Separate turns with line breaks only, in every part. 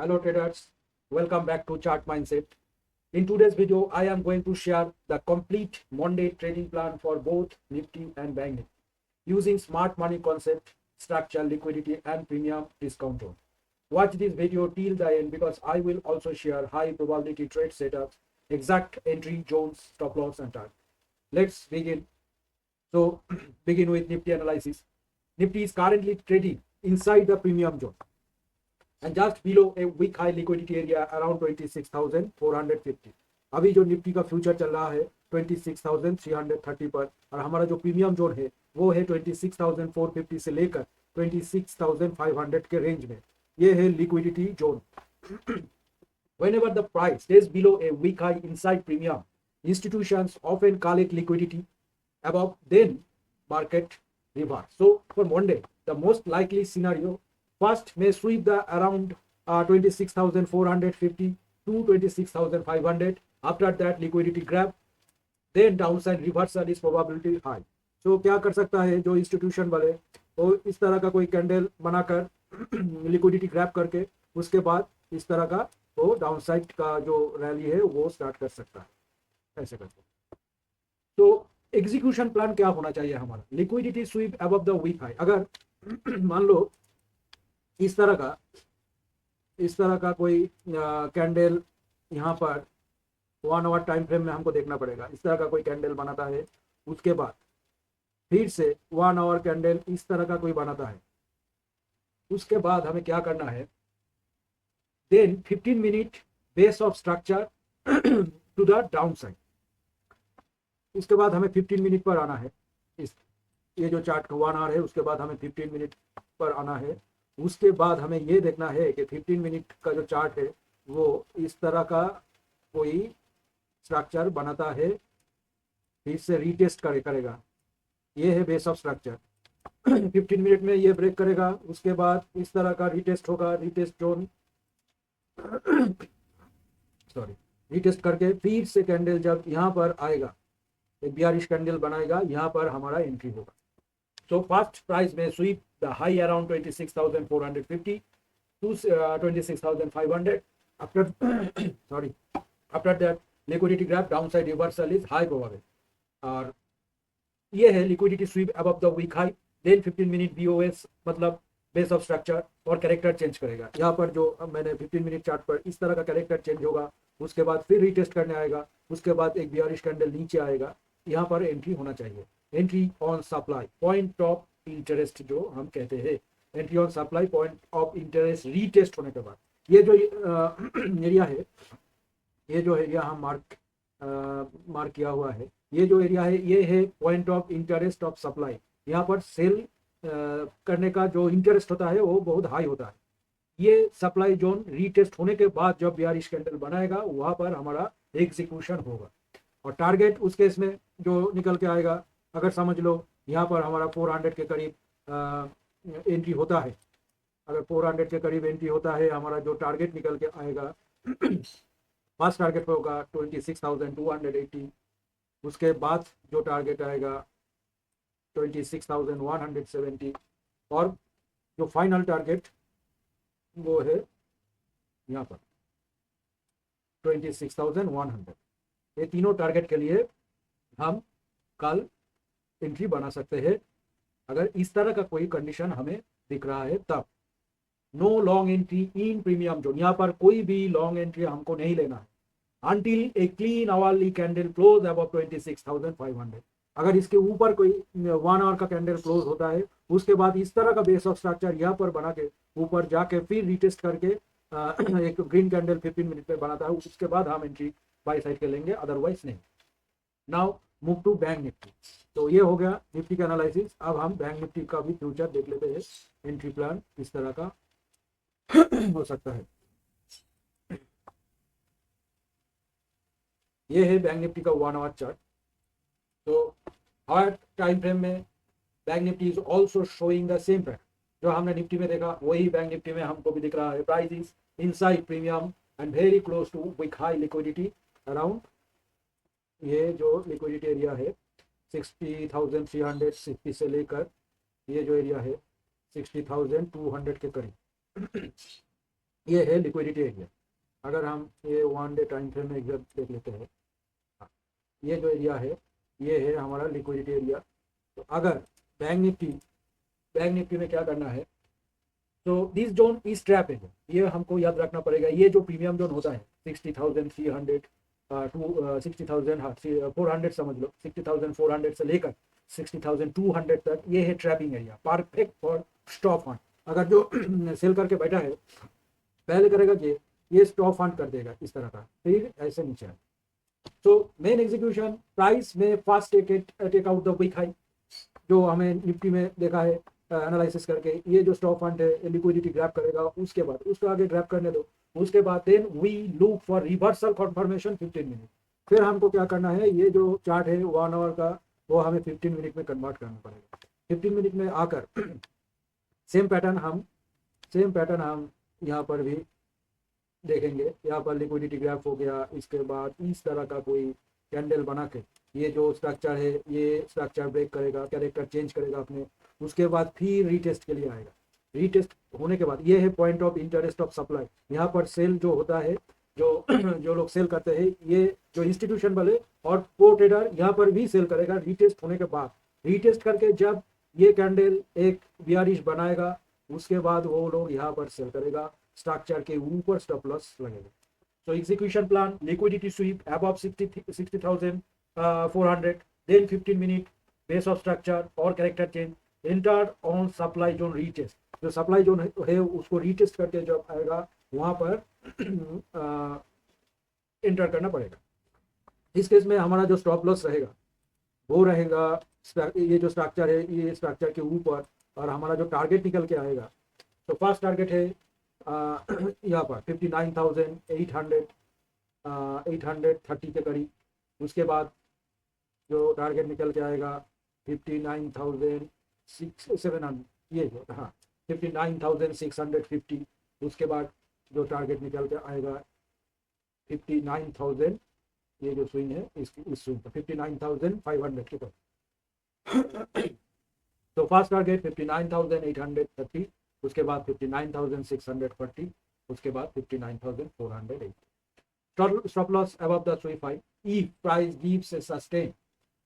Hello traders, welcome back to Chart Mindset. In today's video, I am going to share the complete Monday trading plan for both Nifty and Bank Nifty using smart money concept, structure, liquidity and premium discount zone. Watch this video till the end because I will also share high probability trade setups, exact entry zones, stop loss and target. Let's begin. So begin with Nifty analysis. Nifty is currently trading inside the premium zone and just below a weak high liquidity area around 26,450. अभी जो Nifty का future चल रहा है 26,330 पर और हमारा जो प्रीमियम जोन है वो है 26,450 से लेकर 26,500 के रेंज में. ये है liquidity zone. Whenever the price stays below a weak high inside premium, institutions often call it liquidity above, then market reverse. So for Monday, the most likely scenario first may sweep the around 26,450 to 26,500. After that, liquidity grab, then downside reversal is probability high. So क्या कर सकता है जो institution वाले वो इस तरह का कोई कैंडल बनाकर लिक्विडिटी ग्रैब करके उसके बाद इस तरह का वो डाउनसाइड का जो रैली है वो स्टार्ट कर सकता है. ऐसे करके तो एग्जीक्यूशन प्लान क्या होना चाहिए हमारा. Liquidity sweep above the week high. अगर मान लो इस तरह का कोई कैंडल यहाँ पर 1 आवर टाइम फ्रेम में हमको देखना पड़ेगा. इस तरह का कोई कैंडल बनाता है, उसके बाद फिर से 1 आवर कैंडल इस तरह का कोई बनाता है, उसके बाद हमें क्या करना है. Then 15 minute base of structure to the downside. उसके बाद हमें 15 मिनट पर आना है. इस ये जो चार्ट का 1 आवर है उसके बाद हमें 15 मिनट पर आना है. उसके बाद हमें ये देखना है कि 15 मिनट का जो चार्ट है वो इस तरह का कोई स्ट्रक्चर बनाता है, फिर से रीटेस्ट करेगा. ये है बेस ऑफ स्ट्रक्चर. 15 मिनट में ये ब्रेक करेगा, उसके बाद इस तरह का रीटेस्ट होगा. रीटेस्ट जोन रीटेस्ट करके फिर से कैंडल जब यहाँ पर आएगा, एक बियरिश कैंडल बनाएगा, यहाँ पर हमारा एंट्री होगा. So first price may sweep the high around 26,450 to 26,500. After after that liquidity grab, downside reversal is high probability. और ये है liquidity sweep above the weak high. Then 15 minute BOS मतलब base of structure और character change करेगा. यहाँ पर जो मैंने 15 मिनट चार्ट पर इस तरह का कैरेक्टर चेंज होगा, उसके बाद फिर रीटेस्ट करने आएगा, उसके बाद एक बियरिश कैंडल नीचे आएगा. यहाँ पर एंट्री होना चाहिए. Entry on supply point of interest जो हम कहते हैं. Entry on supply point of interest retest होने के बाद ये जो एरिया है, ये जो एरिया हम मार्क किया हुआ है, ये जो एरिया है ये है point of interest of supply. यहाँ पर सेल करने का जो इंटरेस्ट होता है वो बहुत हाई होता है. ये सप्लाई जोन रीटेस्ट होने के बाद जब बियरिश कैंडल बनाएगा वहाँ पर हमारा एग्जीक्यूशन होगा. और टारगेट उस केस में जो निकल के आएगा, अगर समझ लो यहाँ पर हमारा 400 के करीब एंट्री होता है, अगर 400 के करीब एंट्री होता है, हमारा जो टारगेट निकल के आएगा फर्स्ट टारगेट पे होगा 26,280. उसके बाद जो टारगेट आएगा 26,170 और जो फाइनल टारगेट वो है यहाँ पर 26,100. ये तीनों टारगेट के लिए हम कल एंट्री बना सकते हैं अगर इस तरह का कोई कंडीशन हमें दिख रहा है तब. No long entry in premium zone. यहाँ पर कोई भी लॉन्ग एंट्री हमको नहीं लेना है until a clean hourly candle close above 26,500. अगर इसके ऊपर कोई 1 आवर का कैंडल क्लोज होता है, उसके बाद इस तरह का बेस ऑफ स्ट्रक्चर यहाँ पर बना के ऊपर जाके फिर रीटेस्ट करके एक ग्रीन कैंडल 15 मिनट में बनाता है, उसके बाद हम एंट्री बाई साइड के लेंगे, अदरवाइज नहीं. Now move to bank Nifty. तो ये हो गया निफ्टी का एनालिसिस. अब हम बैंक निफ्टी का भी फ्यूचर देख लेते हैं. एंट्री प्लान इस तरह का हो सकता है. ये है बैंक निफ्टी का 1 आवर चार्ट. तो हर टाइम फ्रेम में bank Nifty is also showing the same pattern. जो हमने निफ्टी में देखा वही बैंक निफ्टी में हमको भी दिख रहा है. Price is inside premium and very close to with high liquidity around. ये जो लिक्विडिटी एरिया है 60,360 से लेकर ये जो एरिया है 60,200 के करीब. ये है लिक्विडिटी एरिया। अगर हम ये 1 डे टाइम फ्रेम में एग्जैक्ट देख लेते हैं, ये जो एरिया है ये है हमारा लिक्विडिटी एरिया। तो अगर बैंक निफ्टी में क्या करना है, तो this zone is trap area, ये हमको याद रखना पड़ेगा। ये जो प्रीमियम जोन होता है 60,300 टू 60,000, हाँ 400 समझ लो, 60,400 से लेकर 60,200 तक, ये है trapping area, perfect for stop fund. अगर जो सेल करके बैठा है पहले करेगा कि ये स्टॉप फंड कर देगा इस तरह का, फिर ऐसे नीचे आए। तो मेन एग्जीक्यूशन प्राइस में fast take out the week high, जो हमें निफ्टी में देखा है एनालिसिस करके। ये जो स्टॉप फंड है लिक्विडिटी ग्रैब करेगा, उसके बाद उसको आगे ग्रैब करने दो, उसके बाद then we look for reversal confirmation 15 minute. फिर हमको क्या करना है, ये जो चार्ट है 1 आवर का, वो हमें 15 मिनट में कन्वर्ट करना पड़ेगा। 15 मिनट में आकर सेम पैटर्न हम यहाँ पर भी देखेंगे। यहाँ पर लिक्विडिटी ग्राफ हो गया, इसके बाद इस तरह का कोई कैंडल बना के ये जो स्ट्रक्चर है ये स्ट्रक्चर ब्रेक करेगा, कैरेक्टर चेंज करेगा अपने, उसके बाद फिर रीटेस्ट के लिए आएगा। रीटेस्ट होने के बाद ये है point of interest of supply. यहाँ पर सेल जो होता है, जो जो लोग सेल करते हैं, ये जो इंस्टीट्यूशन वाले और प्रो ट्रेडर यहाँ पर भी सेल करेगा रीटेस्ट होने के बाद। रीटेस्ट करके जब ये कैंडल एक बियरिश बनाएगा, उसके बाद वो लोग यहाँ पर सेल करेगा, स्ट्रक्चर के ऊपर स्टॉप लॉस लगेगा। So execution plan, liquidity sweep above 60,400, then 15 minute base of structure or character change, enter on supply zone retest। जो सप्लाई जोन है उसको रीटेस्ट करके जब आएगा वहां पर एंटर करना पड़ेगा। इस केस में हमारा जो स्टॉप लॉस रहेगा वो रहेगा ये जो स्ट्रक्चर है ये स्ट्रक्चर के ऊपर, और हमारा जो टारगेट निकल के आएगा, तो फर्स्ट टारगेट है यहाँ पर 59,830 के करीब। उसके बाद जो टारगेट निकल के आएगा 59,700, ये जो हाँ 59,650। उसके बाद जो टारगेट निकल के आएगा 59,000, ये जो स्विंग है इस स्विंग पर 59,500 के पर। तो फर्स्ट टारगेट 59,830, उसके बाद 59,640, उसके बाद 59,480। Stop loss above the sweep high if price gives a sustain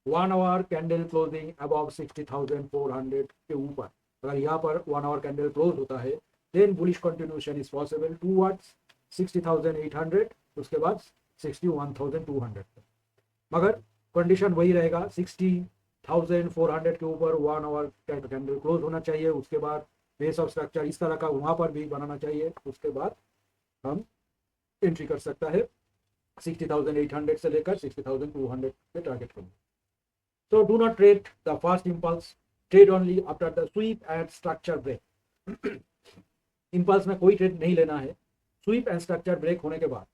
1 hour candle closing above 60,400 के ऊपर। अगर यहाँ पर 1 hour candle close होता है, then bullish continuation is possible towards 60,800, उसके बाद 61,200। मगर कंडीशन वही रहेगा, 60,400 के ऊपर 1 hour कैंडल क्लोज होना चाहिए, उसके बाद बेस ऑफ स्ट्रक्चर इस तरह का वहां पर भी बनाना चाहिए, उसके बाद हम एंट्री कर सकता है 60,800 से लेकर 60,200 के टारगेट को। So do not trade the fast impulse, trade only after the sweep and structure break। impulse में कोई ट्रेड नहीं लेना है, sweep and structure break होने के बाद।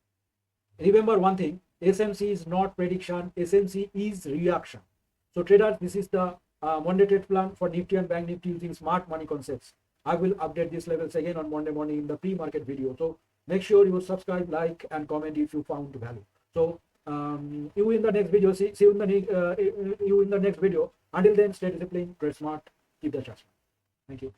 Remember one thing, SMC is not prediction, SMC is reaction। So traders, this is the Monday trade plan for Nifty and Bank Nifty using smart money concepts। I will update these levels again on Monday morning in the pre-market video. So make sure you subscribe, like, and comment if you found value. So you in the next video. See you in the next video. Until then, stay disciplined, trade smart, keep the trust. Thank you.